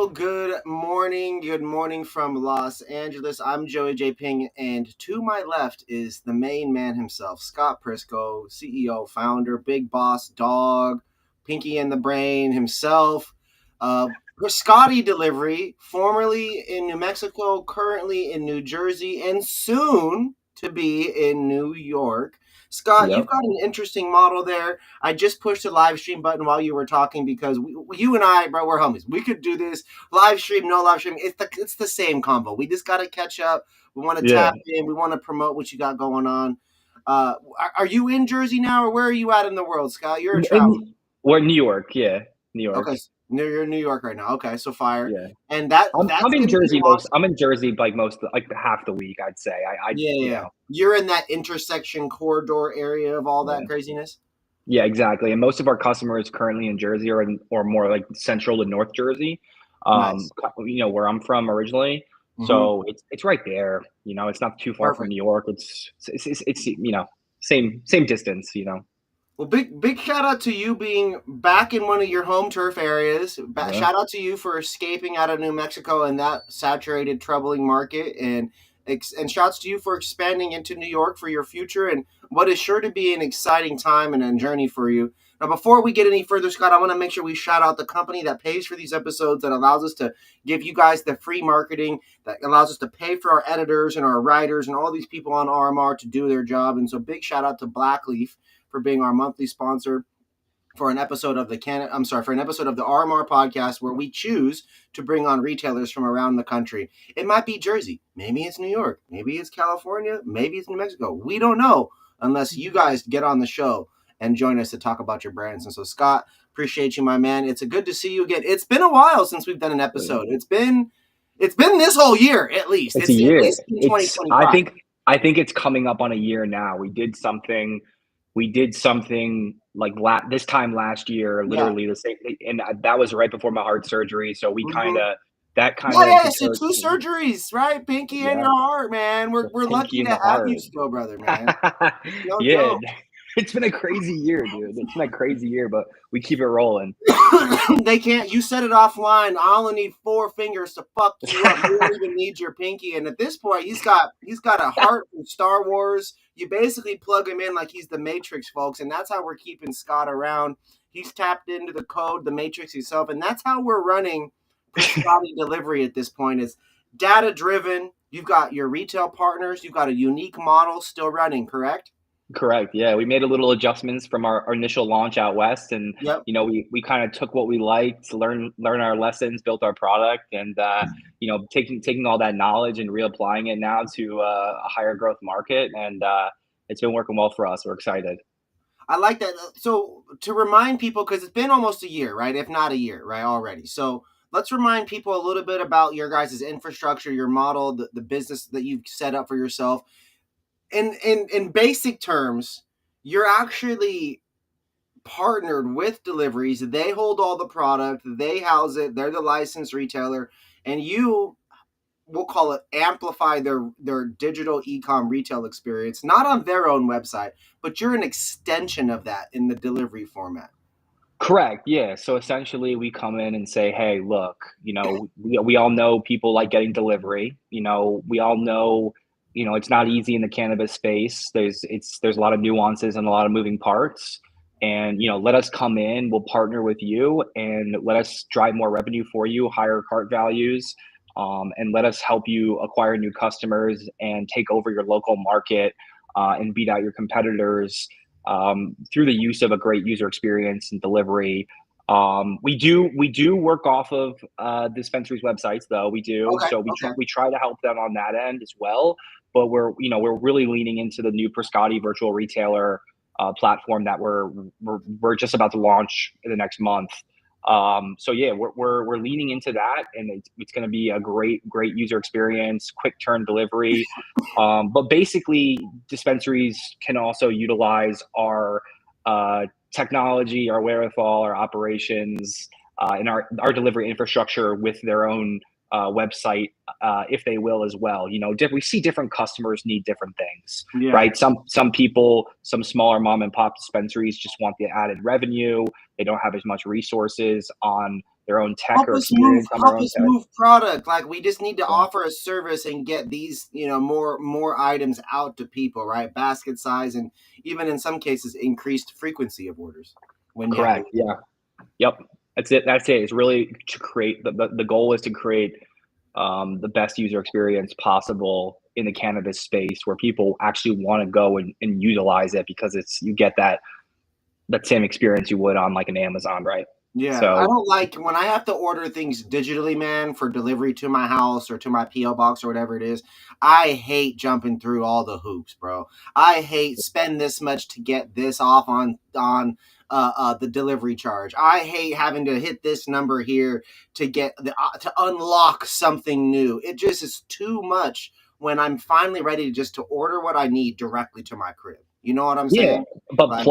good morning. Good morning from Los Angeles. I'm Joey J. Ping, and to my left is the main man himself, Scott Prisco, CEO, founder, big boss, dog, Pinky and the Brain himself. Priscotty Delivery, formerly in New Mexico, currently in New Jersey, and soon to be in New York. Scott, you've Yep. got an interesting model there. I just pushed the live stream button while you were talking because you and I, bro, we're homies. We could do this live stream, no live stream. It's the same combo. We just got to catch up. We want to Yeah. tap in. We want to promote what you got going on. Are you in Jersey now, or where are you at in the world, Scott? You're a traveler. We're in New York. Yeah. New York. Okay, you're in New York right now. Okay, so fire. Yeah. And that's I'm in going to be Jersey awesome. I'm in Jersey like half the week, I'd say. Yeah. You're in that intersection corridor area of all that Yeah. craziness. Yeah, exactly. And most of our customers currently in Jersey or more like central to North Jersey. Nice. Where I'm from originally. Mm-hmm. So it's right there. It's not too far from Perfect. New York. It's same distance. Well, big shout out to you being back in one of your home turf areas. Yeah. Shout out to you for escaping out of New Mexico and that saturated, troubling market, and shouts to you for expanding into New York for your future and what is sure to be an exciting time and a journey for you. Now, before we get any further, Scott, I want to make sure we shout out the company that pays for these episodes, that allows us to give you guys the free marketing, that allows us to pay for our editors and our writers and all these people on RMR to do their job. And so, big shout out to Blackleaf for being our monthly sponsor for an episode of for an episode of the RMR podcast, where we choose to bring on retailers from around the country. It might be Jersey, maybe it's New York, maybe it's California, maybe it's New Mexico. We don't know unless you guys get on the show and join us to talk about your brands. And so, Scott, appreciate you, my man. It's a good to see you again. It's been a while since we've done an episode. It's been this whole year at least. It's a It's at year. least been 2025. I think it's coming up on a year now. We did something like this time last year, Yeah. literally the same, and that was right before my heart surgery. So we Mhm. that kind Yeah, of yeah, so deterred. two surgeries, right? Pinky and Yeah, your heart, man. We're the we're pinky lucky in to the have you heart. still, brother, man. No Yeah, joke. it's been a crazy year, dude. It's been a crazy year, but we keep it rolling. They can't. You said it offline. I only need 4 fingers to fuck you up. You don't even need your pinky. And at this point, he's got a heart from Star Wars. You basically plug him in like he's the Matrix, folks, and that's how we're keeping Scott around. He's tapped into the code, the Matrix himself, and that's how we're running Scotty Delivery at this point. Is data driven. You've got your retail partners. You've got a unique model still running, correct? Correct. Yeah, we made a little adjustments from our initial launch out west, and Yep. we kind of took what we liked, learn our lessons, built our product, and taking all that knowledge and reapplying it now to a higher growth market, and it's been working well for us. We're excited. I like that. So to remind people, because it's been almost a year, right? If not a year, right, already. So let's remind people a little bit about your guys' infrastructure, your model, the business that you've set up for yourself. In basic terms, you're actually partnered with deliveries. They hold all the product, they house it, they're the licensed retailer, and you, we'll call it, amplify their digital e-com retail experience, not on their own website, but you're an extension of that in the delivery format. Correct. Yeah. So essentially, we come in and say, "Hey, look, we all know people like getting delivery. We all know, it's not easy in the cannabis space. There's a lot of nuances and a lot of moving parts. And let us come in. We'll partner with you and let us drive more revenue for you, higher cart values, and let us help you acquire new customers and take over your local market and beat out your competitors." Through the use of a great user experience and delivery. We do work off of dispensaries websites, though. We do, Okay. so Okay. we try to help them on that end as well. But we're really leaning into the new Priscotty virtual retailer platform that we're just about to launch in the next month. So yeah, we're leaning into that, and it's going to be a great user experience, quick turn delivery. But basically, dispensaries can also utilize our technology, our wherewithal, our operations, and our delivery infrastructure with their own website, if they will as well. We see different customers need different things, Yeah. right? Some people, some smaller mom and pop dispensaries just want the added revenue. They don't have as much resources on their own tech or experience on their help own us tech. move product. Like we just need to Yeah. offer a service and get these, more items out to people, right? Basket size, and even in some cases increased frequency of orders when you have Correct. Yeah. Yep. That's it. That's it. It's really to create the goal is to create the best user experience possible in the cannabis space where people actually want to go and utilize it because it's you get that same experience you would on like an Amazon, right? Yeah, I So don't like when I have to order things digitally, man, for delivery to my house or to my PO box or whatever it is. I hate jumping through all the hoops, bro. I hate spend this much to get this off on the delivery charge. I hate having to hit this number here to get to unlock something new. It just is too much when I'm finally ready to just to order what I need directly to my crib. You know what I'm yeah, saying? but Like,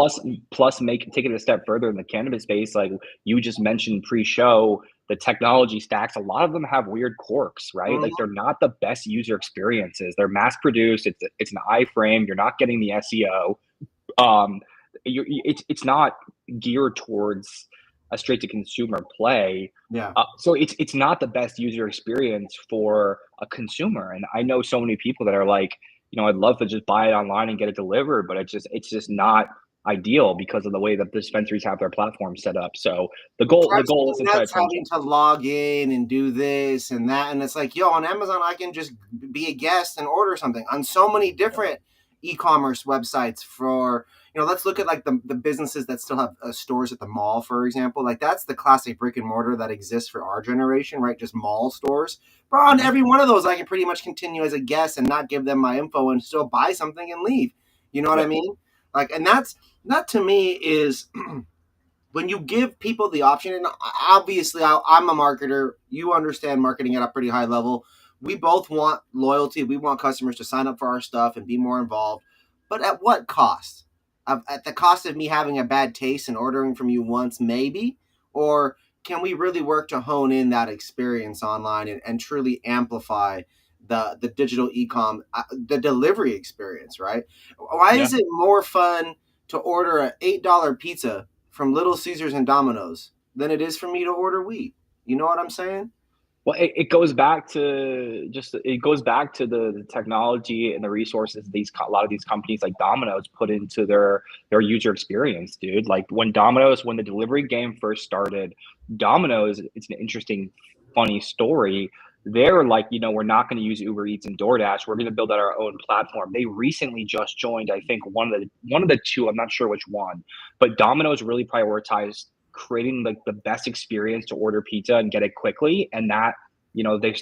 plus make take it a step further in the cannabis space. Like you just mentioned pre-show, the technology stacks. A lot of them have weird quirks, right? Like mhm, they're not the best user experiences. They're mass produced. It's an iframe. You're not getting the SEO. Um, it's not geared towards a straight to consumer play. yeah. So it's not the best user experience for a consumer. And I know so many people that are like, I'd love to just buy it online and get it delivered, but it's just not ideal because of the way that the dispensaries have their platform set up. So the It goal the drives goal me is to try to nuts change having it. to log in and do this and that. And it's like, yo, on Amazon, I can just be a guest and order something on so many different e-commerce websites for, let's look at like the businesses that still have stores at the mall, for example. Like that's the classic brick and mortar that exists for our generation, right? Just mall stores. But on Mhm. every one of those, I can pretty much continue as a guest and not give them my info and still buy something and leave. You know what I Yep. mean? Like, and that to me is when you give people the option, and obviously I'm a marketer, you understand marketing at a pretty high level. We both want loyalty. We want customers to sign up for our stuff and be more involved. But at what cost? At the cost of me having a bad taste and ordering from you once, maybe? Or can we really work to hone in that experience online and truly amplify the digital e-com, the delivery experience, right? Why Yeah. is it more fun to order an $8 pizza from Little Caesars and Domino's than it is for me to order weed? You know what I'm saying? Well, it goes back to the technology and the resources a lot of these companies like Domino's put into their user experience, dude. Like when the delivery game first started, Domino's, it's an interesting, funny story. They're like, we're not going to use Uber Eats and DoorDash. We're going to build out our own platform. They recently just joined, I think, one of the two. I'm not sure which one, but Domino's really prioritized creating like the best experience to order pizza and get it quickly, and that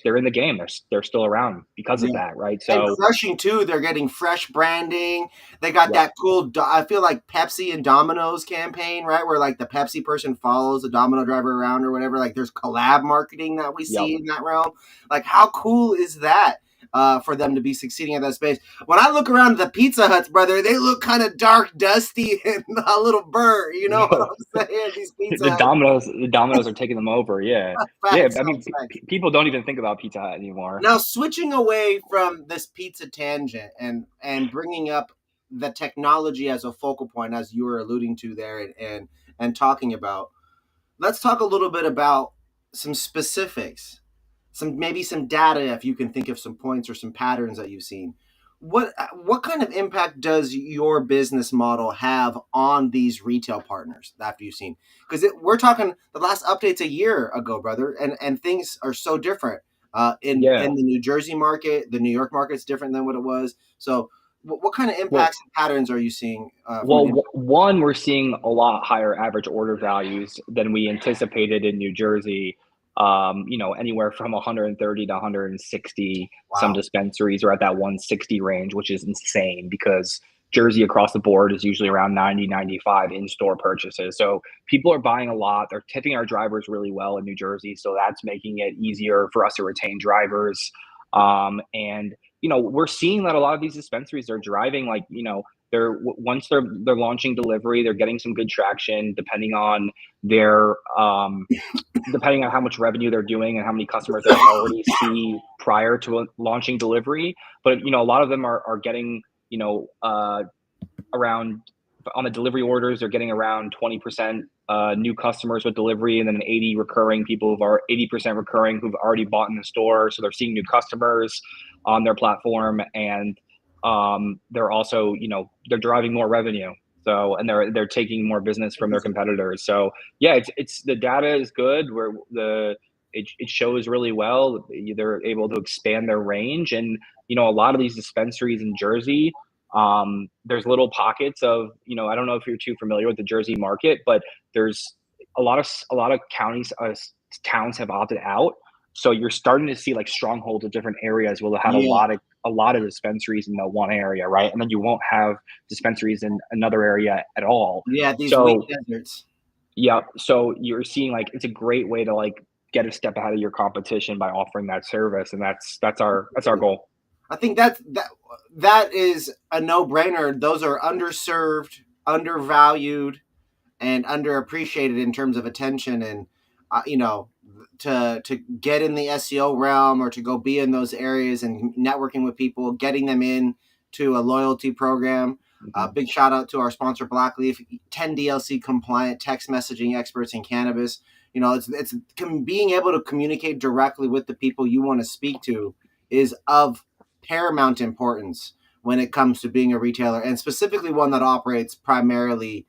they're in the game. They're still around because of Yeah. that, right? And So crushing too, they're getting fresh branding. They got yep, that cool. I feel like Pepsi and Domino's campaign, right? Where like the Pepsi person follows the Domino driver around or whatever. Like there's collab marketing that we yep. see in that realm. Like how cool is that? For them to be succeeding at that space. When I look around the Pizza Huts, brother, they look kind of dark, dusty, and a little burnt. You know what Yo, I'm saying? These Pizza the Huts. Domino's are taking them over. Yeah, yeah. Facts, I mean, facts, facts. people don't even think about Pizza Hut anymore. Now switching away from this pizza tangent and bringing up the technology as a focal point, as you were alluding to there, and talking about, let's talk a little bit about some specifics, maybe some data, if you can think of some points or some patterns that you've seen. What kind of impact does your business model have on these retail partners after you've seen? Because we're talking the last update's a year ago, brother, and things are so different. In Yeah. the New Jersey market, the New York market's different than what it was. So, what kind of Well, impacts and patterns are you seeing from Well, an impact? one, we're seeing a lot higher average order values than we anticipated in New Jersey. Anywhere from 130 to 160. Some Wow. dispensaries are at that 160 range, which is insane because Jersey across the board is usually around 90, 95 in-store purchases. So people are buying a lot. They're tipping our drivers really well in New Jersey. So that's making it easier for us to retain drivers. And we're seeing that a lot of these dispensaries are driving like, once they're launching delivery, they're getting some good traction their depending on how much revenue they're doing and how many customers they already see prior to launching delivery. But a lot of them are getting around on the delivery orders, they're getting around 20% new customers with delivery, and then 80 recurring people who are 80% recurring who've already bought in the store. So they're seeing new customers on their platform, and they're also, they're driving more revenue. So, and they're taking more business from their competitors. So yeah, it's the data is good where it shows really well. They're able to expand their range, and a lot of these dispensaries in Jersey, there's little pockets of, I don't know if you're too familiar with the Jersey market, but there's a lot of counties, towns have opted out. So you're starting to see like strongholds of different areas where they had Yeah, a lot of dispensaries in the one area, right? And then you won't have dispensaries in another area at all. yeah, these wheat So deserts. yeah, so you're seeing like it's a great way to like get a step ahead of your competition by offering that service, and that's our goal. I think that is a no-brainer. Those are underserved, undervalued, and underappreciated in terms of attention. And to get in the SEO realm or to go be in those areas and networking with people, getting them in to a loyalty program. Mhm. Big shout out to our sponsor Blackleaf, 10 DLC compliant text messaging experts in cannabis. It's being able to communicate directly with the people you want to speak to is of paramount importance when it comes to being a retailer, and specifically one that operates primarily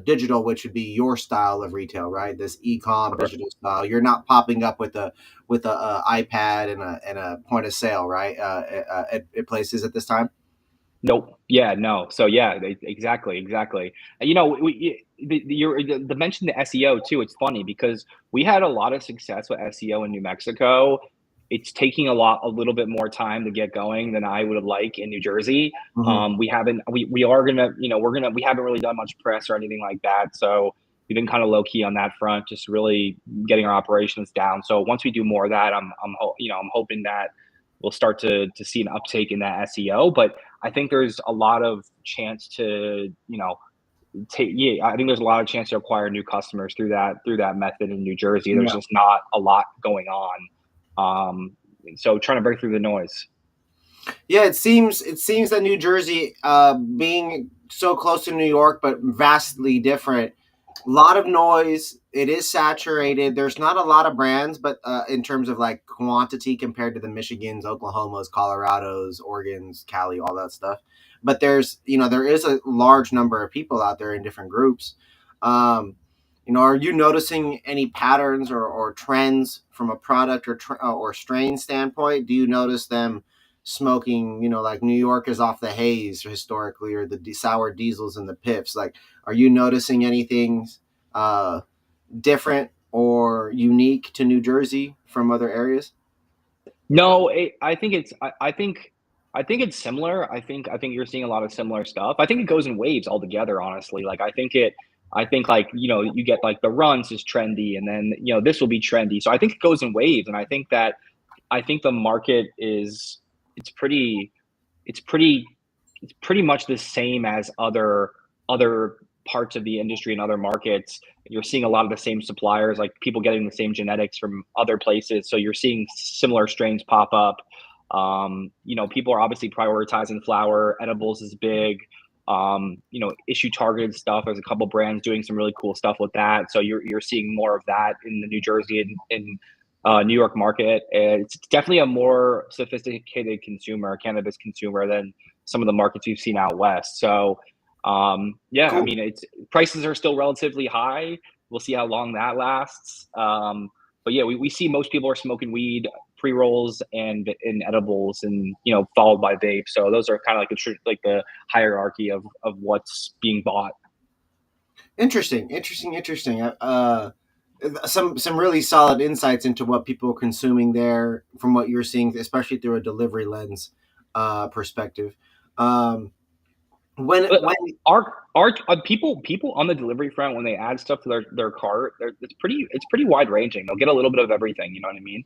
digital, which would be your style of retail, right? This e-com Correct. digital style. You're not popping up with a iPad and a point of sale, right? At places at this time. Nope. Yeah, no. So yeah, exactly, exactly. And the mention the SEO too. It's funny because we had a lot of success with SEO in New Mexico. It's taking a little bit more time to get going than I would have liked in New Jersey. Mm-hmm. We haven't, we are gonna, we haven't really done much press or anything like that. So we've been kind of low key on that front, just really getting our operations down. So once we do more of that, I'm hoping that we'll start to see an uptake in that SEO. But I think there's a lot of chance to, I think there's a lot of chance to acquire new customers through that method in New Jersey. There's Yeah. just not a lot going on. So trying to break through the noise. Yeah, it seems that New Jersey, being so close to New York but vastly different, a lot of noise. It is saturated. There's not a lot of brands, but in terms of like quantity compared to the Michigans, Oklahomas, Colorados, Oregons, Cali, all that stuff. But there is a large number of people out there in different groups. Um, are you noticing any patterns or trends from a product or strain standpoint? Do you notice them smoking, like New York is off the haze historically, or the sour diesels and the pips? Like, are you noticing anything uh, different or unique to New Jersey from other areas? No, I think it's similar. I think you're seeing a lot of similar stuff. I think it goes in waves altogether, honestly. Like I think like, you get like the runs is trendy, and then, this will be trendy. So I think it goes in waves, and I think the market is it's pretty it's pretty it's pretty much the same as other parts of the industry and other markets. You're seeing a lot of the same suppliers, like people getting the same genetics from other places. So you're seeing similar strains pop up. People are obviously prioritizing flower. Edibles is big. Issue targeted stuff. There's a couple brands doing some really cool stuff with that. So you're seeing more of that in the New Jersey and in New York market. It's definitely a more sophisticated consumer, cannabis consumer, than some of the markets we've seen out west. So, yeah, I Cool. mean, it's prices are still relatively high. We'll see how long that lasts. But yeah, we see most people are smoking weed, pre rolls, and edibles, and followed by vape. So those are kind of like the hierarchy of what's being bought. Interesting. Some really solid insights into what people are consuming there from what you're seeing, especially through a delivery lens perspective. Um, when But when are people on the delivery front when they add stuff to their cart, it's pretty wide ranging. They'll get a little bit of everything. You know what I mean?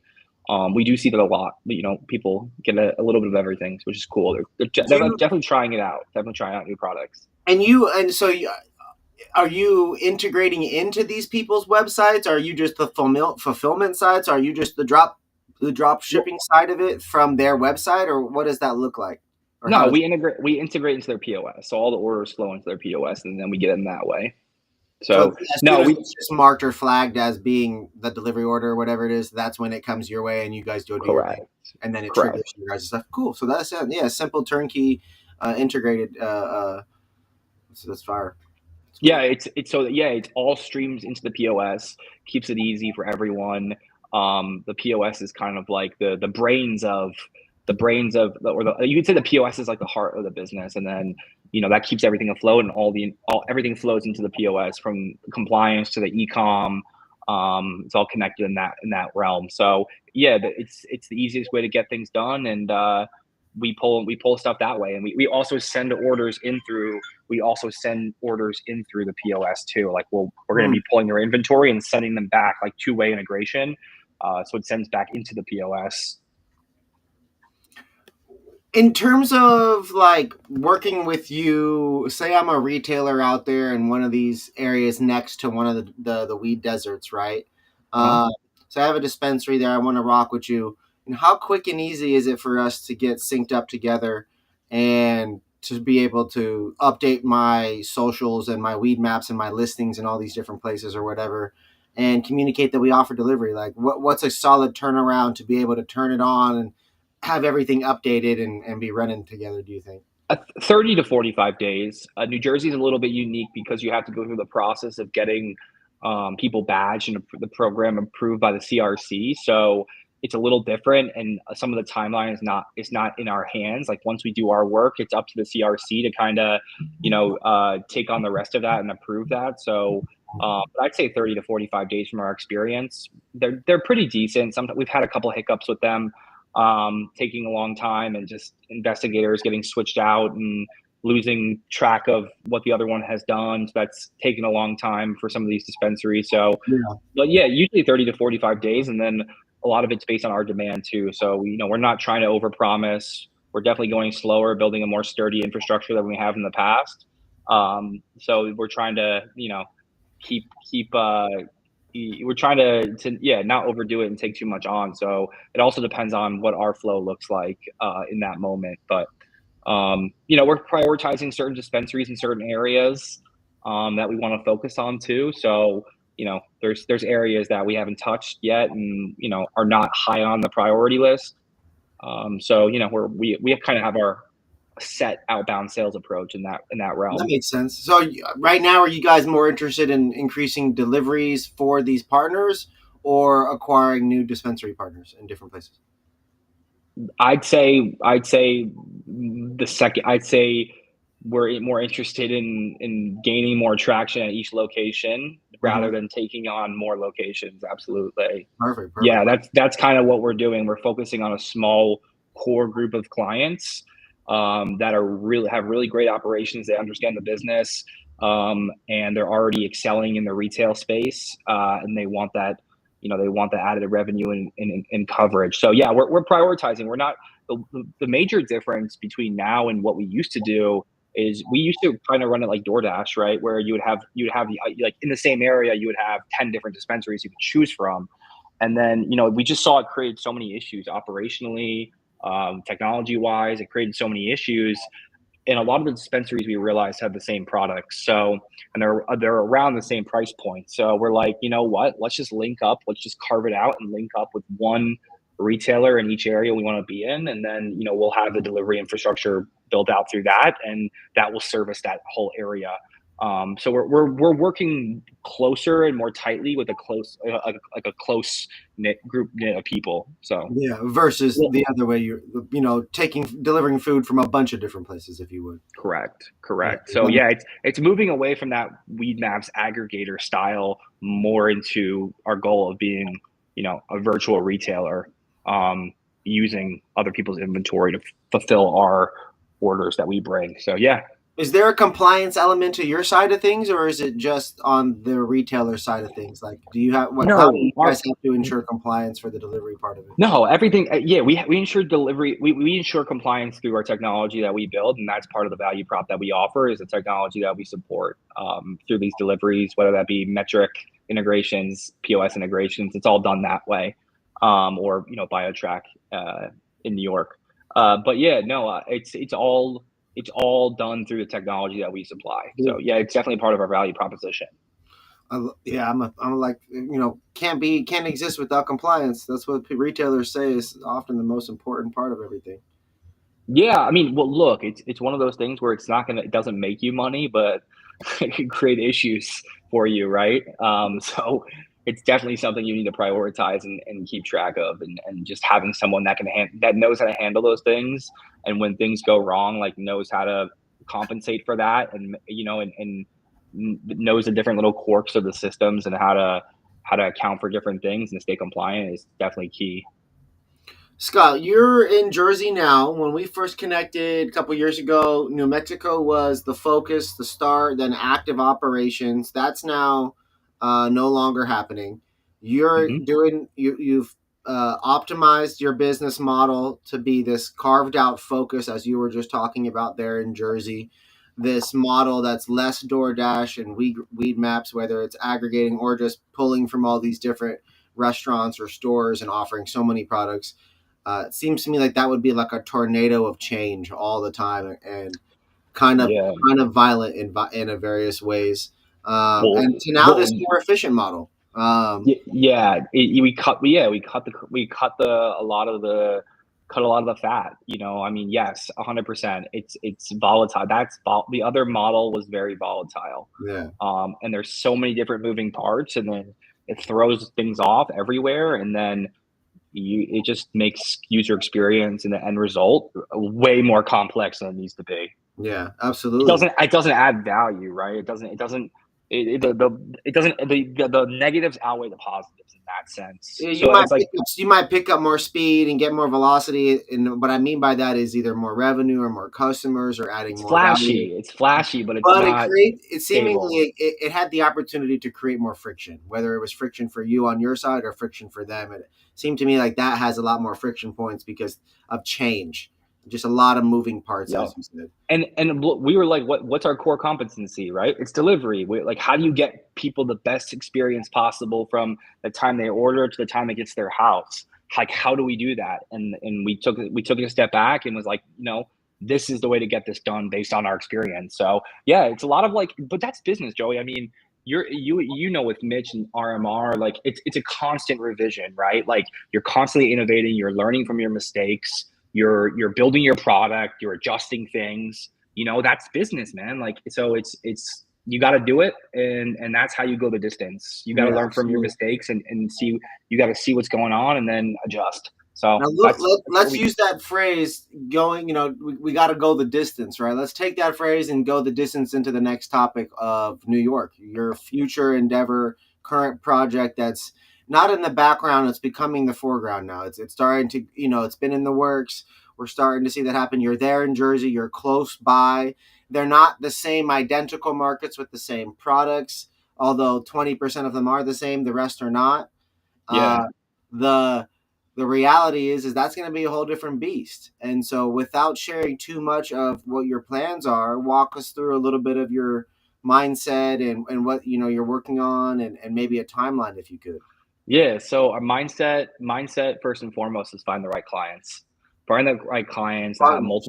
We do see that a lot. People get a little bit of everything, which is cool. do They're you definitely trying it out. Definitely trying out new products. and so are you integrating into these people's websites? Are you just the fulfillment sites? Are you just the drop Well, shipping side of it from their website, or what does that look like? Or how no, does we integrate into their POS, so all the orders flow into their POS, and then we get them that way. So So as soon no, as we it's just marked or flagged as being the delivery order or whatever it is, that's when it comes your way and you guys go do your thing, correct, and then it correct. triggers your guys' stuff. Cool. So that's yeah, simple turnkey, integrated. So that's fire. It's Yeah, cool. it's so yeah, it's all streams into the POS, keeps it easy for everyone. The POS is kind of like the brains of or the you could say the POS is like the heart of the business, and then that keeps everything afloat, and all everything flows into the POS from compliance to the e-com. It's all connected in that realm. So yeah, it's the easiest way to get things done, and we pull stuff that way, and we also send orders in through the POS too. Like we're going to Hmm. be pulling your inventory and sending them back, like two-way integration. So it sends back into the POS. In terms of like working with you, say I'm a retailer out there in one of these areas next to one of the weed deserts, right? Uh-huh. Uh, so I have a dispensary there. I want to rock with you. And how quick and easy is it for us to get synced up together and to be able to update my socials and my weed maps and my listings in all these different places or whatever, and communicate that we offer delivery? Like, what's a solid turnaround to be able to turn it on and have everything updated and be running together, do you think? 30 to 45 days. New Jersey is a little bit unique because you have to go through the process of getting people badged and the program approved by the CRC. So it's a little different, and some of the timeline is not in our hands. Like once we do our work, it's up to the CRC to kind of take on the rest of that and approve that. So but I'd say 30 to 45 days from our experience. They're pretty decent. Sometimes we've had a couple hiccups with them, taking a long time, and just investigators getting switched out and losing track of what the other one has done. So that's taken a long time for some of these dispensaries. So, Yeah. but yeah, usually 30 to 45 days. And then a lot of it's based on our demand too. So, we're not trying to overpromise. We're definitely going slower, building a more sturdy infrastructure than we have in the past. So we're trying to, keep we're trying to yeah, not overdo it and take too much on. So it also depends on what our flow looks like in that moment. But we're prioritizing certain dispensaries in certain areas that we want to focus on too. So there's areas that we haven't touched yet, and are not high on the priority list. So we kind of have our set outbound sales approach in that That realm. makes sense. So right now, are you guys more interested in increasing deliveries for these partners or acquiring new dispensary partners in different places? I'd say the second. I'd say we're more interested in gaining more traction at each location rather Hmm. than taking on more locations. Absolutely. Perfect, Yeah, perfect. that's kind of what we're doing. We're focusing on a small core group of clients that have really great operations. They understand the business, and they're already excelling in the retail space, and they want the added revenue and coverage. So yeah, we're prioritizing. We're not the major difference between now and what we used to do is we used to kind of run it like DoorDash, right? Where you would have like in the same area you would have 10 different dispensaries you could choose from, and then we just saw it create so many issues operationally, technology wise. It created so many issues, and a lot of the dispensaries we realized have the same products. So, and they're around the same price point. So we're like, you know what? Let's just link up. Let's just carve it out and link up with one retailer in each area we want to be in, and then we'll have the delivery infrastructure built out through that, and that will service that whole area. So we're working closer and more tightly with a close knit of people. So Yeah, versus well, the other way, you're taking delivering food from a bunch of different places, if you would. correct, Yeah, correct. So yeah, it's moving away from that Weed Maps aggregator style more into our goal of being, a virtual retailer, um, using other people's inventory to fulfill our orders that we bring. So yeah, is there a compliance element to your side of things, or is it just on the retailer side of things? Like, do you have what? How do no, you guys have to ensure compliance for the delivery part of it? no, everything. Yeah, we ensure delivery. We ensure compliance through our technology that we build, and that's part of the value prop that we offer is the technology that we support through these deliveries, whether that be metric integrations, POS integrations. It's all done that way, or BioTrack in New York. But yeah, no, it's all done through the technology that we supply. So Cool. yeah, it's definitely part of our value proposition. Yeah, I'm like, can't exist without compliance. That's what retailers say is often the most important part of everything. Yeah, I mean, well, look, it's one of those things where it doesn't make you money, but it can create issues for you, right? So it's definitely something you need to prioritize and keep track of, and just having someone that knows how to handle those things, and when things go wrong, like knows how to compensate for that, and knows the different little quirks of the systems and how to account for different things and stay compliant is definitely key. Scott, you're in Jersey now. When we first connected a couple years ago, New Mexico was the focus, the start, then active operations. That's now no longer happening. Hmm. You've optimized your business model to be this carved out focus, as you were just talking about there in Jersey. This model that's less DoorDash and weed maps, whether it's aggregating or just pulling from all these different restaurants or stores and offering so many products. It seems to me like that would be like a tornado of change all the time, and kind of Yeah. kind of violent in a various ways. And Well, to now this well, more efficient model. Yeah, we cut a lot of the fat. I mean, yes, 100%. It's volatile. The other model was very volatile, Yeah, and there's so many different moving parts, and then it throws things off everywhere, and then it just makes user experience and the end result way more complex than it needs to be. yeah, It absolutely. doesn't it doesn't add value, right? The negatives outweigh the positives in that sense. Yeah, So it's like you might pick up more speed and get more velocity, and what I mean by that is either more revenue or more customers or adding it's more value. flashy. It's flashy, but it's But not it stable. seemingly it had the opportunity to create more friction, whether it was friction for you on your side or friction for them. It seemed to me like that has a lot more friction points because of change, just a lot of moving parts, Yeah. as you said. And we were like, what's our core competency, right? It's delivery. Like, how do you get people the best experience possible from the time they order to the time it gets their house? Like, how do we do that? And we took a step back and was like, this is the way to get this done based on our experience. So yeah, it's a lot of like, but that's business, Joey. I mean, with Mitch and RMR, like it's a constant revision, right? Like you're constantly innovating, you're learning from your mistakes, you're building your product, you're adjusting things. That's business, man. Like, so it's you got to do it, and that's how you go the distance. You got to Yeah, learn from your absolutely. mistakes and see. You got to see what's going on and then adjust. So Now look, that's what let's we do. use that phrase going, we got to go the distance, right? Let's take that phrase and go the distance into the next topic of New York, your future endeavor, current project that's not in the background, it's becoming the foreground now. It's starting to, it's been in the works. We're starting to see that happen. You're there in Jersey, you're close by. They're not the same identical markets with the same products, although 20% of them are the same, the rest are not. Yeah. Uh, the the reality is that's going to be a whole different beast. And so, without sharing too much of what your plans are, walk us through a little bit of your mindset and what you're working on, and maybe a timeline if you could. Yeah, so our mindset first and foremost is find the right clients. Find the right clients that have Partners.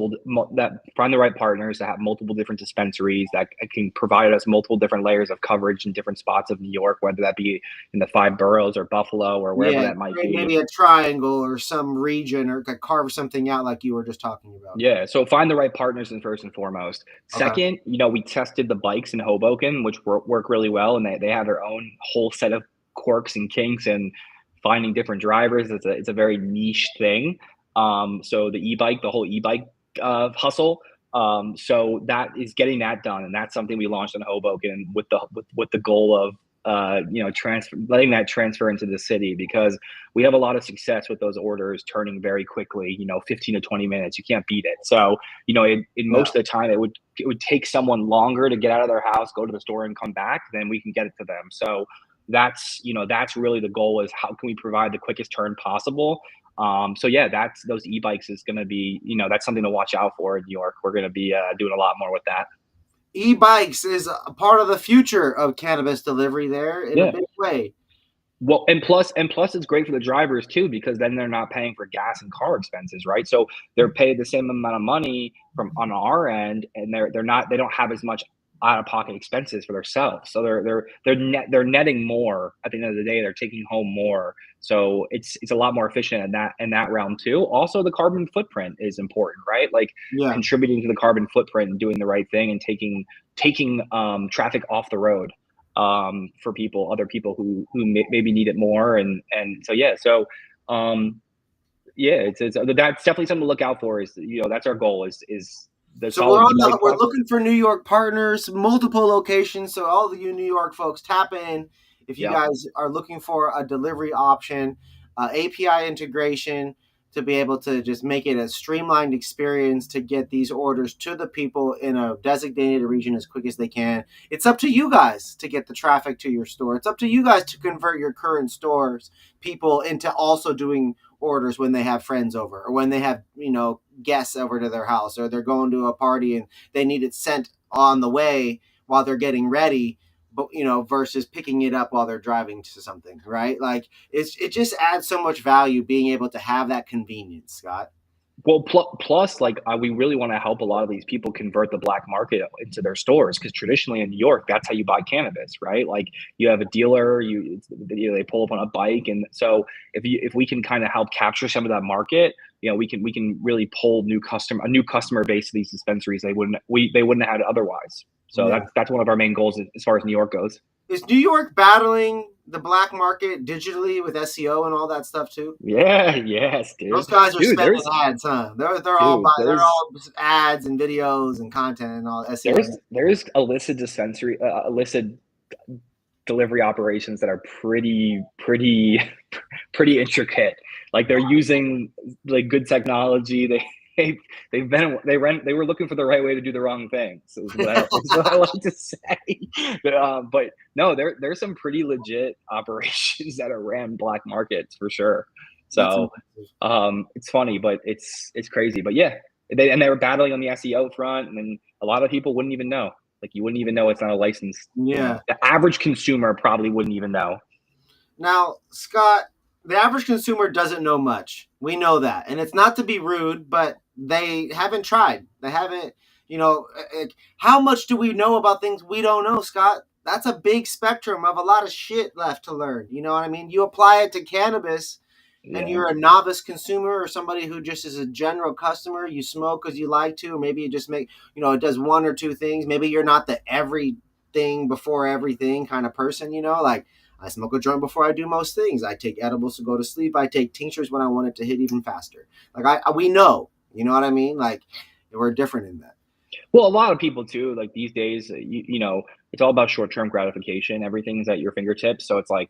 that find the right partners that have multiple different dispensaries that can provide us multiple different layers of coverage in different spots of New York, whether that be in the five boroughs or Buffalo or wherever Yeah, that might create be. maybe a triangle or some region, or carve something out like you were just talking about. Yeah, so find the right partners and first and foremost. Okay. Second, we tested the bikes in Hoboken, which work really well, and they have their own whole set of quirks and kinks and finding different drivers. It's a very niche thing. So the whole e-bike hustle. So that is getting that done, and that's something we launched in Hoboken with the goal of letting that transfer into the city because we have a lot of success with those orders turning very quickly, 15 to 20 minutes. You can't beat it. So, in Yeah. most of the time, it would take someone longer to get out of their house, go to the store and come back, then we can get it to them. So that's really the goal is how can we provide the quickest turn possible. So yeah, that's those e-bikes is going to be, that's something to watch out for in New York. We're going to be doing a lot more with that. E-bikes is a part of the future of cannabis delivery there in a Yeah. big way. Well, and plus, it's great for the drivers too because then they're not paying for gas and car expenses, right? So they're paid the same amount of money from on our end, and they don't have as much out of pocket expenses for themselves. So they're netting more at the end of the day. They're taking home more. So it's a lot more efficient in that realm too. Also, the carbon footprint is important, right? Like Yeah. contributing to the carbon footprint and doing the right thing and taking traffic off the road for other people who maybe need it more. And so yeah, so yeah, it's that's definitely something to look out for. Is that's our goal is the So we're solid on G we're plus. looking for New York partners, multiple locations. So all of you New York folks, tap in if you Yep. guys are looking for a delivery option, API integration to be able to just make it a streamlined experience to get these orders to the people in a designated region as quick as they can. It's up to you guys to get the traffic to your store. It's up to you guys to convert your current stores people into also doing orders when they have friends over or when they have guests over to their house or they're going to a party and they need it sent on the way while they're getting ready, but versus picking it up while they're driving to something, right? Like it just adds so much value being able to have that convenience, Scott. Well, plus, like we really want to help a lot of these people convert the black market into their stores because traditionally in New York, that's how you buy cannabis, right? Like you have a dealer, they pull up on a bike, and so if we can kind of help capture some of that market, we can really pull a new customer base to these dispensaries they wouldn't have had otherwise. So Yeah. that's one of our main goals as far as New York goes. Is New York battling the black market digitally with SEO and all that stuff too? Yeah, yes, Those dude. guys are Dude, spending ads, huh? They're there's all ads and videos and content and all SEO. there's illicit delivery operations that are pretty intricate. Like they're using like good technology. They were looking for the right way to do the wrong things. Is what I like to say. But no, there's some pretty legit operations that are ran black markets for sure. That's So impressive. it's funny, but it's crazy. But yeah, they were battling on the SEO front, and then a lot of people wouldn't even know. Like you wouldn't even know it's not a licensed. Yeah. The average consumer probably wouldn't even know. Now, Scott, the average consumer doesn't know much. We know that. And it's not to be rude, but they haven't tried. They haven't, how much do we know about things we don't know, Scott? That's a big spectrum of a lot of shit left to learn. You know what I mean? You apply it to cannabis and Yeah, you're a novice consumer or somebody who just is a general customer, you smoke because you like to, or maybe you just it does one or two things. Maybe you're not the everything before everything kind of person, like I smoke a joint before I do most things. I take edibles to go to sleep. I take tinctures when I want it to hit even faster. Like we know, you know what I mean? Like we're different in that. well, a lot of people too. Like these days, it's all about short-term gratification. Everything's at your fingertips, so it's like,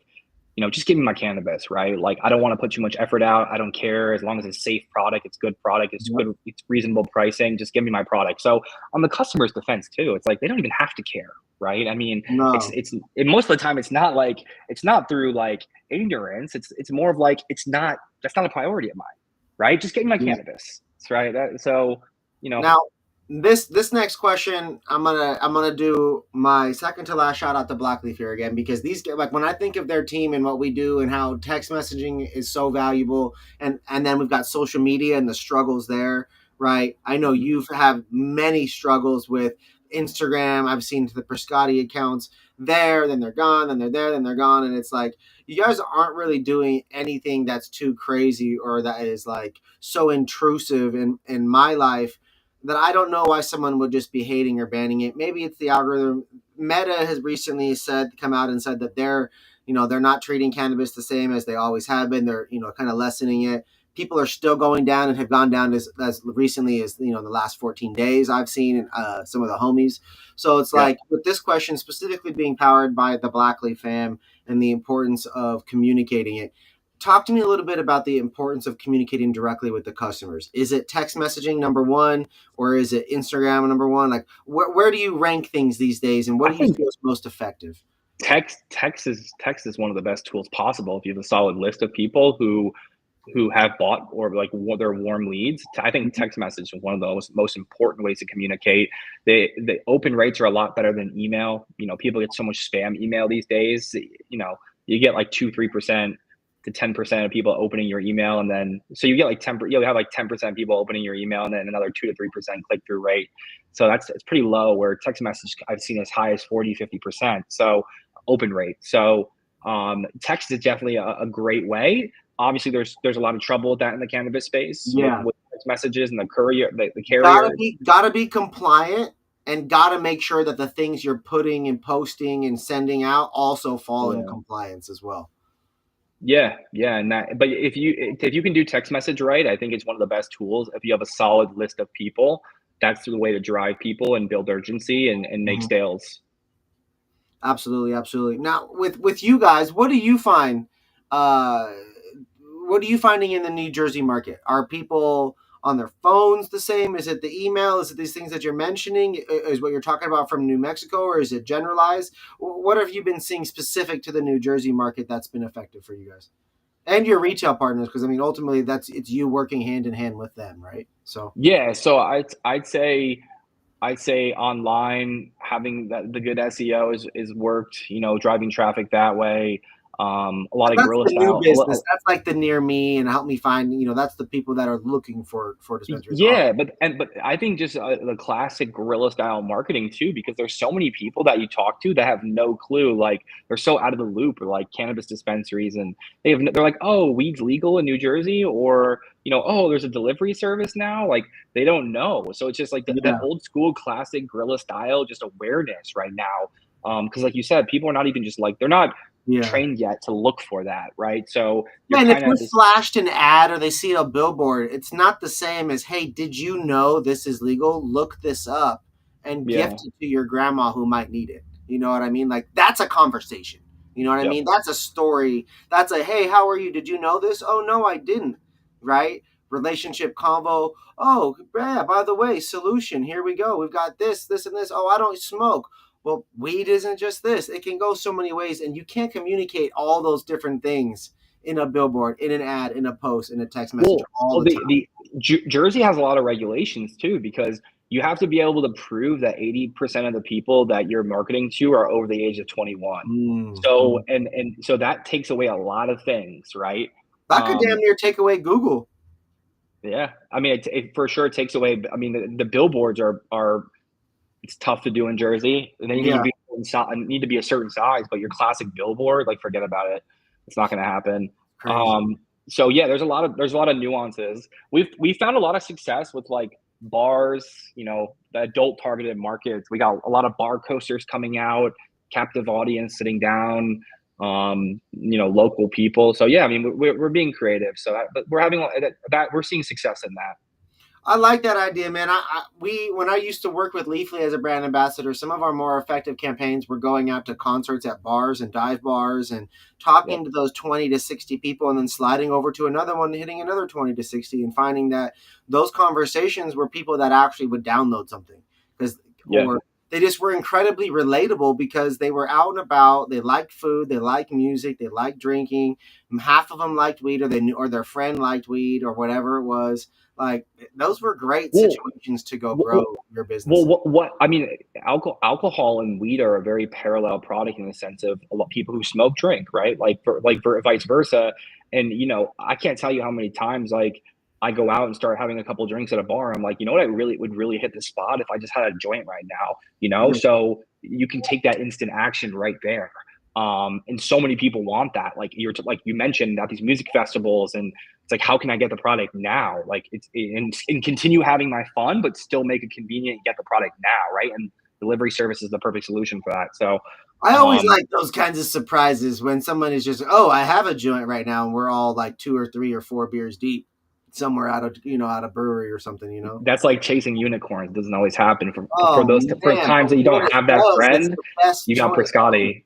just give me my cannabis, right? Like I don't want to put too much effort out. I don't care as long as it's safe product, it's good product, Yep. it's reasonable pricing. Just give me my product. So on the customer's defense too, it's like they don't even have to care, right? I mean, No. most of the time it's not through like ignorance. It's more of like that's not a priority of mine, right? Just get me my Yeah. cannabis, right? So you know, Now, this next question, I'm gonna do my second to last shout out to Blackleaf here again because like when I think of their team and what we do and how text messaging is so valuable, and then we've got social media and the struggles there, right? I know you've had many struggles with Instagram. I've seen the Priscotty accounts there, then they're gone, then they're there, then they're gone, and it's like you guys aren't really doing anything that's too crazy or that is like so intrusive in my life that I don't know why someone would just be hating or banning it. Maybe it's the algorithm. Meta has recently come out and said that they're not treating cannabis the same as they always have been. They're, kind of lessening it. People are still going down and have gone down as recently as, the last 14 days I've seen some of the homies. So it's yeah. like with this question specifically being powered by the Blackleaf fam and the importance of communicating it, talk to me a little bit about the importance of communicating directly with the customers. Is it text messaging number one, or is it Instagram number one? Like, where do you rank things these days, and what I do you think feel is most effective? text is one of the best tools possible if you have a solid list of people who have bought or like their warm leads. I think text message is one of the most important ways to communicate. The open rates are a lot better than email. People get so much spam email these days. You get like 2-3% to 10% of people opening your email, and then so you get like 10, you'll have like 10% of people opening your email, and then another 2 to 3% click through rate. So it's pretty low. Where text message I've seen as high as 40-50%. So open rate. So text is definitely a great way. Obviously, there's a lot of trouble with that in the cannabis space Yeah. with text messages and the courier, the Gotta carriers. be gotta be compliant and gotta make sure that the things you're putting and posting and sending out also fall in Yeah. compliance as well. Yeah, and that. But if you can do text message right, I think it's one of the best tools. If you have a solid list of people, that's the way to drive people and build urgency and make Mhm. sales. Absolutely, absolutely. Now, with you guys, what do you find? Uh, what are you finding in the New Jersey market? Are people on their phones the same? Is it the email? Is it these things that you're mentioning? Is what you're talking about from New Mexico, or is it generalized? What have you been seeing specific to the New Jersey market that's been effective for you guys and your retail partners? Because I mean, ultimately, it's you working hand in hand with them, right? So Yeah, so I'd say online having the good SEO is worked. Driving traffic that way. A lot of that's guerrilla the new style. business. That's like the near me and help me find. That's the people that are looking for dispensaries. Yeah, but I think just the classic guerrilla style marketing too, because there's so many people that you talk to that have no clue, like they're so out of the loop, or like cannabis dispensaries, and they're like, oh, weed's legal in New Jersey, or oh, there's a delivery service now, like they don't know. So it's just like that Yeah, old school classic guerrilla style, just awareness right now. Because like you said, people are not even just like they're not yeah. trained yet to look for that, right? So you're Yeah, and if kind of you're at this. flashed an ad or they see a billboard, it's not the same as, hey, did you know this is legal? Look this up and Yeah. gift it to your grandma who might need it. You know what I mean? Like, that's a conversation. You know what I Yep. mean? That's a story. That's a, hey, how are you? Did you know this? Oh, no, I didn't. Right? Relationship convo. Oh, yeah, by the way, solution. Here we go. We've got this, this, and this. Oh, I don't smoke. Well, weed isn't just this. It can go so many ways, and you can't communicate all those different things in a billboard, in an ad, in a post, in a text message all Well, the time. the Jersey has a lot of regulations too, because you have to be able to prove that 80% of the people that you're marketing to are over the age of 21. So Mm-hmm. and so that takes away a lot of things, right? That could damn Um, near take away Google. yeah, I mean, it for sure takes away. I mean, the billboards are it's tough to do in Jersey. And then you need to Yeah, be a certain size, but your classic billboard, like forget about it. It's not going to happen. crazy. Um, so yeah, there's a lot of nuances. We found a lot of success with like bars, the adult targeted markets. We got a lot of bar coasters coming out, captive audience sitting down, local people. So yeah, I mean, we're being creative. So but we're having that we're seeing success in that. I like that idea, man. We when I used to work with Leafly as a brand ambassador, some of our more effective campaigns were going out to concerts at bars and dive bars and Yep. talking to those 20 to 60 people and then sliding over to another one, hitting another 20 to 60 and finding that those conversations were people that actually would download something because Yeah. or they just were incredibly relatable because they were out and about, they liked food, they liked music, they liked drinking. Half of them liked weed or they knew or their friend liked weed or whatever it was, like those were great Well, situations to go grow well, your Well, business. what I mean, alcohol and weed are a very parallel product in the sense of a lot of people who smoke drink, right? Like vice versa. And I can't tell you how many times like I go out and start having a couple drinks at a bar. I'm like, you know what, I really would really hit the spot if I just had a joint right now. Yeah. So you can take that instant action right there. And so many people want that. Like like you mentioned at these music festivals, and it's like, how can I get the product now? Like and continue having my fun, but still make it convenient and get the product now, right? And delivery service is the perfect solution for that. So, I always um, like those kinds of surprises when someone is just, oh, I have a joint right now, and we're all like 2 or 3 or 4 beers deep, somewhere out of brewery or something. that's like chasing unicorns. It doesn't always happen for Oh those for man, times but that you when don't it have that does, it's friend. the best You got joint. Oh, Priscotty.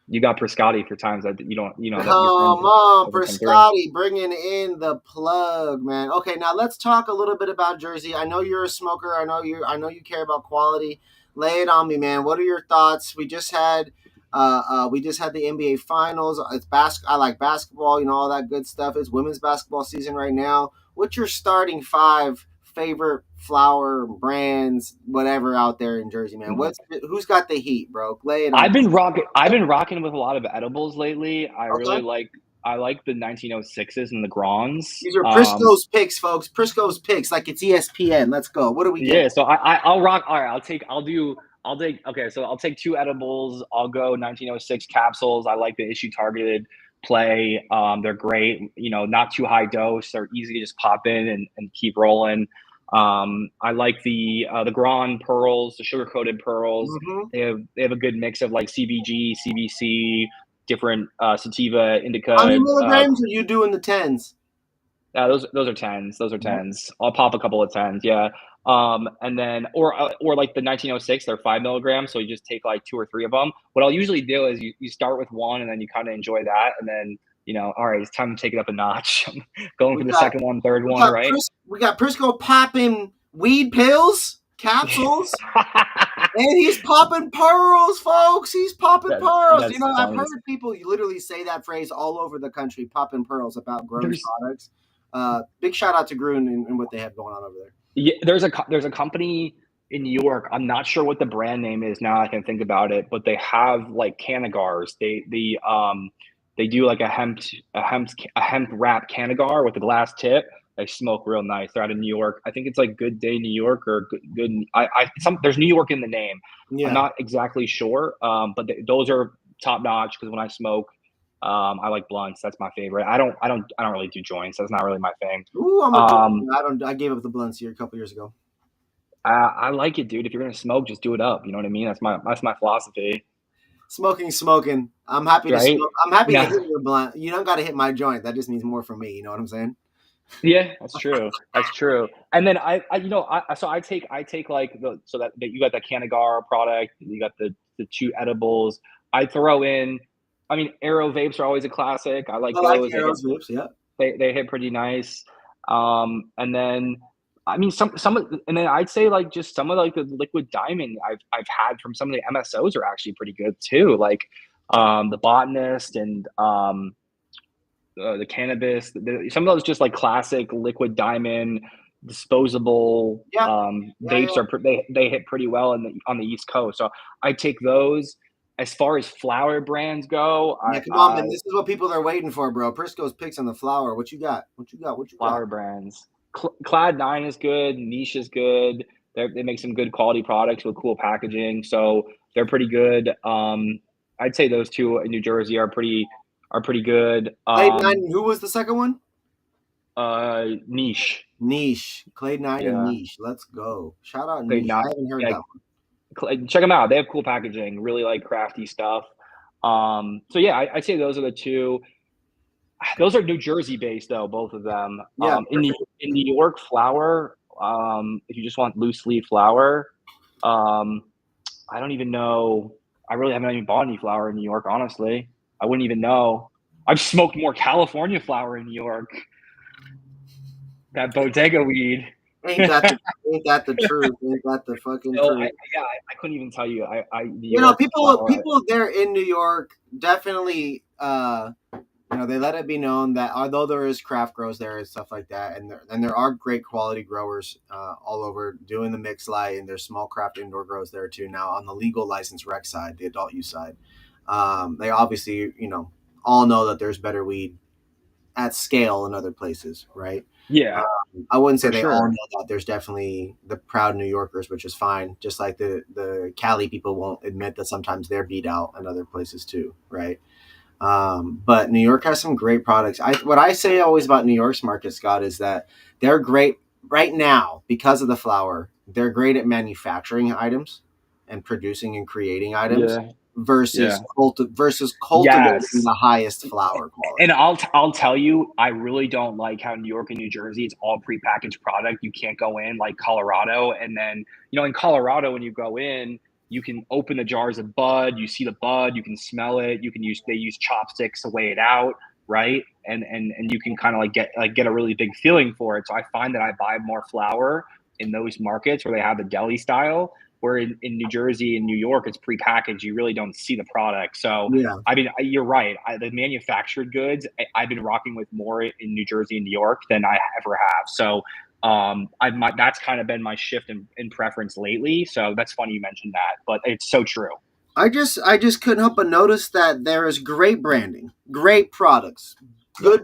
You got Priscotty for times that you don't, that your friend come on, doesn't come through. Priscotty, bringing in the plug, man. Okay, now let's talk a little bit about Jersey. I know you're a smoker. I know you care about quality. Lay it on me, man. What are your thoughts? We just had the NBA Finals. I like basketball. All that good stuff. It's women's basketball season right now. What's your starting five favorite flower brands, whatever out there in Jersey, man? Mhm. Who's got the heat, bro? Lay it on me. I've been rocking with a lot of edibles lately. Okay. I like the 1906s and the Gronds. These are Prisco's picks, folks. Prisco's picks, like it's ESPN. Let's go. What do we get? Yeah, so I'll rock. All right, I'll take. Okay, so I'll take two edibles. I'll go 1906 capsules. I like the issue targeted play. They're great. You know, not too high dose. They're easy to just pop in and keep rolling. I like the Grand pearls, the sugar coated pearls. Mm-hmm. They have a good mix of like CBG, CBC, different sativa, How many indica. milligrams are you doing the tens? Yeah, those are tens. Those are Yeah. tens. I'll pop a couple of tens. Yeah. And then or like the 1906, they're 5 milligrams. So you just take like two or three of them. What I'll usually do is you start with one and then you kind of enjoy that. And then, all right, it's time to take it up a notch. Going We for the got second one, third one, right? We got Prisco popping weed pills, capsules, and he's popping pearls, folks. He's popping pearls. You That's know, I've funny. heard people literally say that phrase all over the country, popping pearls about Grown's There's products. Big shout out to Grun and what they have going on over there. Yeah, there's a company in New York. I'm not sure what the brand name is now. I can think about it, but they have like Canagars. They do like a hemp wrap Canagar with a glass tip. They smoke real nice. They're out of New York. I think it's like Good Day New York or good. There's New York in the name. I'm Yeah. not exactly sure, but those are top notch because when I smoke, I like blunts. That's my favorite. I don't really do joints. That's not really my thing. Ooh, I'm a Um, I don't. I gave up the blunts here a couple years ago. I like it, dude. If you're gonna smoke, just do it up. You know what I mean? That's my philosophy, Smoking. I'm happy to right? smoke. I'm happy to Yeah, hit your blunt. You don't got to hit my joint. That just means more for me. You know what I'm saying? yeah, that's true. That's true. And then I take like that you got the Canagar product, you got the two edibles. I throw in, I mean, Aero vapes are always a classic. I I like like those. Arrows Vapes. Yeah. They hit pretty nice. And then I mean and then I'd say like just some of like the liquid diamond I've had from some of the MSOs are actually pretty good too. Like the botanist and the cannabis. Some of those just like classic liquid diamond disposable Yeah. Yeah. vapes they hit pretty well on the East Coast. So I take those. As far as flower brands go, Yeah, come on, man. This is what people are waiting for, bro. Prisco's picks on the flower. What you got? What you got? What you got? flower brands. Clad Nine is good. Niche is good. They make some good quality products with cool packaging, so they're pretty good. I'd say those two in New Jersey are pretty good. Clade Nine. Who was the second one? Niche. Niche. Clade Nine and Yeah, Niche. Let's go. Shout out Clad Niche. I Nine. haven't heard Yeah, that one. check them out. They have cool packaging. Really like crafty stuff. So yeah, I'd say those are the two. Those are New Jersey based though, both of them. Yeah, In New York, flour. If you just want loose leaf flour, um, I don't even know. I really haven't even bought any flour in New York, honestly. I wouldn't even know. I've smoked more California flour in New York. That bodega weed. ain't that the, ain't that the truth? Ain't that the fucking So truth? I couldn't even tell you. New You know, York flour. people there in New York definitely they let it be known that although there is craft grows there and stuff like that, and there are great quality growers all over doing the mix light, and there's small craft indoor grows there too. Now on the legal license rec side, the adult use side, they obviously all know that there's better weed at scale in other places, right? Yeah, I wouldn't say for they all sure. know that. There's definitely the proud New Yorkers, which is fine. Just like the Cali people won't admit that sometimes they're beat out in other places too, right? But New York has some great products. What I say always about New York's market, Scott, is that they're great right now because of the flower. They're great at manufacturing items and producing and creating items Yeah, versus yeah. cultivating Yes. the highest flower quality. And I'll tell you, I really don't like how New York and New Jersey, it's all prepackaged product. You can't go in like Colorado, and then in Colorado when you go in, you can open the jars of bud. You see the bud, you can smell it. They use chopsticks to weigh it out, right? And you can kind of get a really big feeling for it. So I find that I buy more flour in those markets where they have the deli style. Where in New Jersey and New York, it's prepackaged. You really don't see the product. So Yeah. I mean, you're right. The manufactured goods, I've been rocking with more in New Jersey and New York than I ever have. So that's kind of been my shift in preference lately. So that's funny you mentioned that, but it's so true. I just couldn't help but notice that there is great branding, great products, Yep.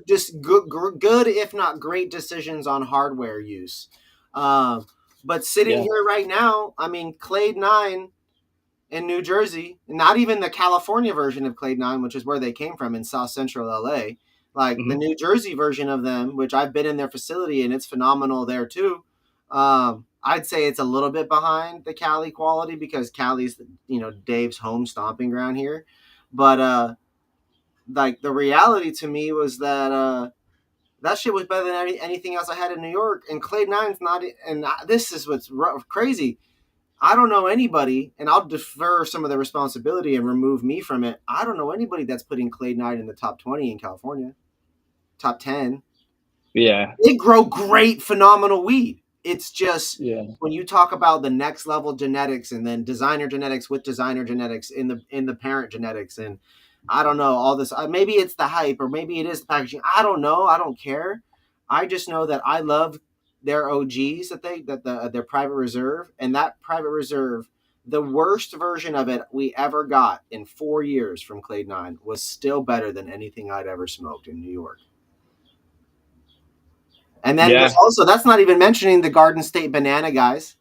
good if not great decisions on hardware use. Um, but sitting Yeah. here right now, I mean, Clade 9 in New Jersey, not even the California version of Clade 9, which is where they came from in South Central LA, like the Hmm. New Jersey version of them, which I've been in their facility and it's phenomenal there too. I'd say it's a little bit behind the Cali quality because Cali's, Dave's home stomping ground here. But like the reality to me was that that shit was better than anything else I had in New York. And Clade 9's not, and this is what's crazy. I don't know anybody, and I'll defer some of the responsibility and remove me from it. I don't know anybody that's putting Clade 9 in the top 20 in California, top 10. Yeah. They grow great, phenomenal weed. It's just Yeah. when you talk about the next level genetics and then designer genetics with designer genetics in the parent genetics and I don't know all this. Maybe it's the hype or maybe it is the packaging. I don't know. I don't care. I just know that I love their OGs their private reserve and that private reserve. The worst version of it we ever got in 4 years from Clade 9 was still better than anything I'd ever smoked in New York. And then there's Yeah. also that's not even mentioning the Garden State banana guys,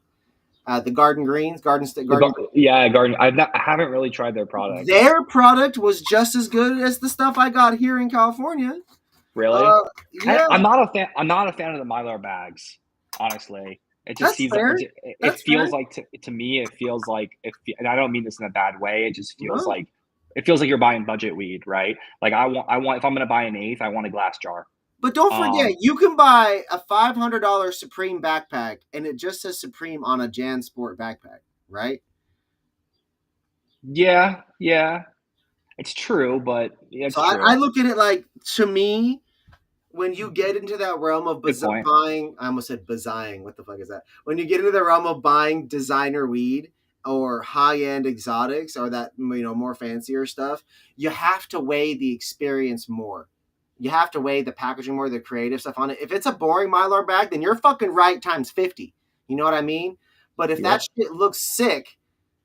the Garden Greens, Garden State Garden. Yeah, Garden. I haven't really tried their products. Their product was just as good as the stuff I got here in California. Really? Uh, yeah, I'm not a fan. I'm not a fan of the Mylar bags. Honestly, it just that's seems like fair. it That's fair. feels like to me. It feels like and I don't mean this in a bad way. It just feels No, like you're buying budget weed, right? Like I want if I'm gonna buy an eighth, I want a glass jar. but don't forget, Um. you can buy a $500 Supreme backpack, and it just says Supreme on a JanSport backpack, right? Yeah. Yeah. It's true, but yeah, it's So I true. look at it like to me, when you get into that realm of Good point. buying, I almost said buying. What the fuck is that? When you get into the realm of buying designer weed or high end exotics or that more fancier stuff, you have to weigh the experience more. You have to weigh the packaging more, the creative stuff on it. If it's a boring Mylar bag, then you're fucking right times 50. You know what I mean? But if that Yep. shit looks sick,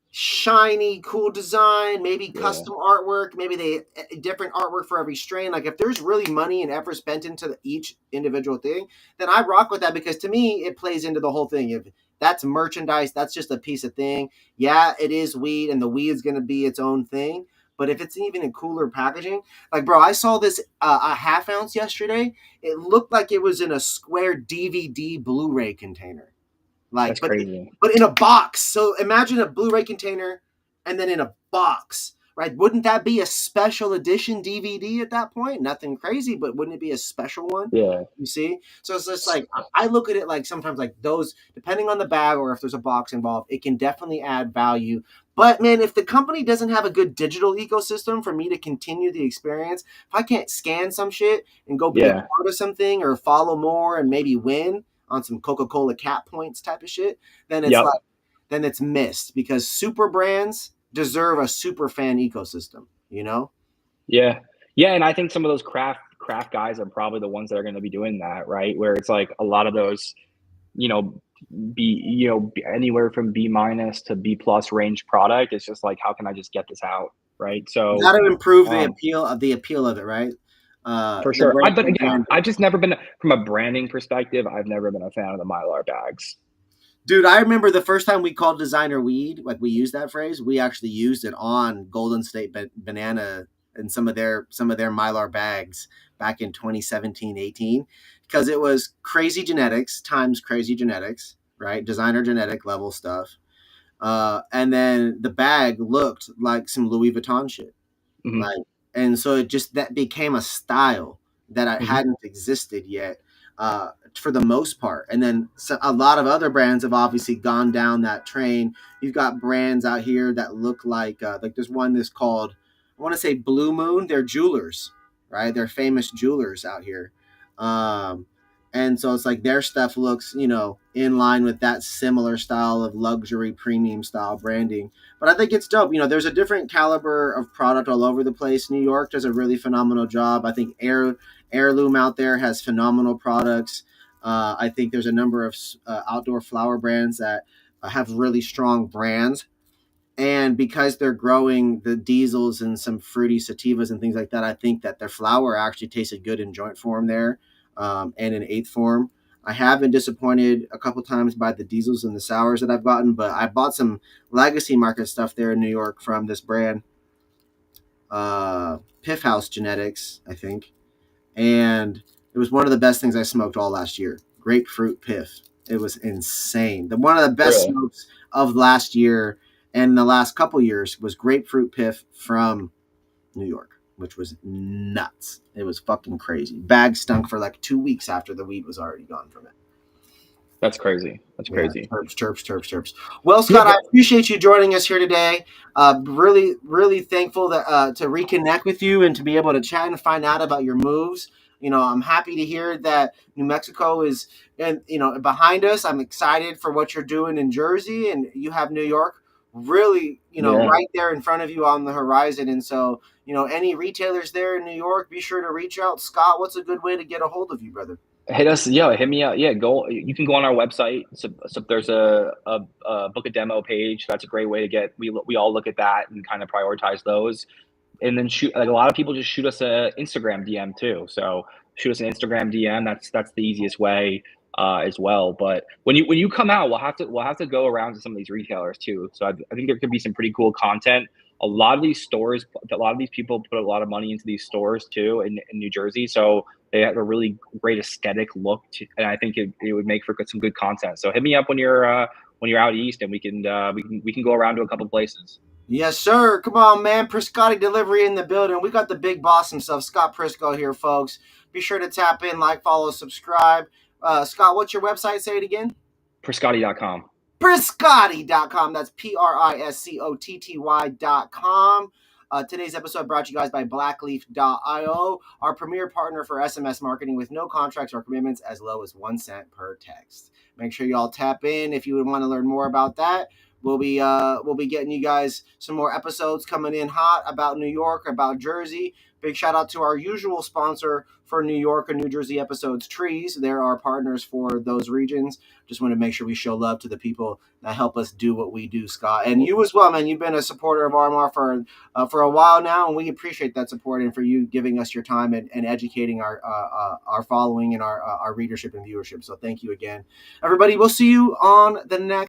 shiny, cool design, maybe Yeah. custom artwork, maybe they different artwork for every strain. Like if there's really money and effort spent into each individual thing, then I rock with that because to me it plays into the whole thing. If that's merchandise, that's just a piece of thing. Yeah, it is weed, and the weed is going to be its own thing. But if it's even in cooler packaging, like bro, I saw this a half ounce yesterday. It looked like it was in a square DVD Blu-ray container. Like, That's crazy. but in a box. So imagine a Blu-ray container and then in a box, right? Wouldn't that be a special edition DVD at that point? Nothing crazy, but wouldn't it be a special one? Yeah. You see? So it's just like I look at it like sometimes like those, depending on the bag or if there's a box involved, it can definitely add value. But man, if the company doesn't have a good digital ecosystem for me to continue the experience, if I can't scan some shit and go be a Yeah. part of something or follow more and maybe win on some Coca-Cola cat points type of shit, then it's Yep. like then it's missed because super brands deserve a super fan ecosystem, you know? Yeah. Yeah, and I think some of those craft guys are probably the ones that are going to be doing that, right? Where it's like a lot of those, you know, anywhere from B minus to B plus range product. It's just like, how can I just get this out, right? You So, got to improve the um, appeal of it, right? for The sure. But again, brand. I've just never been from a branding perspective. I've never been a fan of the Mylar bags. Dude, I remember the first time we called designer weed, like we used that phrase, we actually used it on Golden State Banana and some of their Mylar bags back in 2017, 18 because it was crazy genetics times crazy genetics, right? Designer genetic level stuff. And then the bag looked like some Louis Vuitton shit. Hmm. Like, and so it just that became a style that I Hmm. hadn't existed yet, for the most part. And then a lot of other brands have obviously gone down that train. You've got brands out here that look like there's one that's called, I want to say Blue Moon. They're jewelers, right? They're famous jewelers out here. Um, and so it's like their stuff looks, in line with that similar style of luxury premium style branding, but I think it's dope. There's a different caliber of product all over the place. New York does a really phenomenal job. I think Heirloom out there has phenomenal products. I think there's a number of outdoor flower brands that have really strong brands. And because they're growing the diesels and some fruity sativas and things like that, I think that their flower actually tasted good in joint form there, and in eighth form. I have been disappointed a couple times by the diesels and the sours that I've gotten, but I bought some legacy market stuff there in New York from this brand, Piff House Genetics, I think, and it was one of the best things I smoked all last year. Grapefruit Piff. It was insane. The one of the best Really? smokes of last year and the last couple years was Grapefruit Piff from New York, which was nuts. It was fucking crazy. Bag stunk for like 2 weeks after the weed was already gone from it. That's crazy. That's Yeah, crazy. terps. Well, Yeah, Scott, I but appreciate you joining us here today. Really thankful that to reconnect with you and to be able to chat and find out about your moves. I'm happy to hear that New Mexico is, and behind us. I'm excited for what you're doing in Jersey, and you have New York really, yeah. right there in front of you on the horizon. And so, any retailers there in New York, be sure to reach out. Scott, what's a good way to get a hold of you, brother? Hit us, yeah, hit me up. Yeah, go. You can go on our website. So there's a book a demo page. That's a great way to get. We all look at that and kind of prioritize those, and then shoot. Like a lot of people just shoot us a Instagram DM too. So shoot us an Instagram DM. That's the easiest way as well. But when you come out, we'll have to go around to some of these retailers too. So I think there could be some pretty cool content. A lot of these stores, a lot of these people put a lot of money into these stores too in New Jersey. So they have a really great aesthetic look, and I think it would make for some good content. So hit me up when you're out east, and we can go around to a couple places. Yes, sir. Come on, man. Priscotty delivery in the building. We got the big boss himself, Scott Prisco here, folks. Be sure to tap in, like, follow, subscribe. Scott, what's your website? Say it again. Priscotty.com. Priscotty.com. That's Priscotty.com. Today's episode brought to you guys by blackleaf.io, our premier partner for SMS marketing with no contracts or commitments as low as 1 cent per text. Make sure you all tap in if you would want to learn more about that. We'll be getting you guys some more episodes coming in hot about New York, about Jersey. Big shout out to our usual sponsor for New York and New Jersey episodes, Trees. They're our partners for those regions. Just want to make sure we show love to the people that help us do what we do, Scott. And you as well, man. You've been a supporter of RMR for a while now, and we appreciate that support and for you giving us your time and educating our following and our readership and viewership. So thank you again, everybody. We'll see you on the next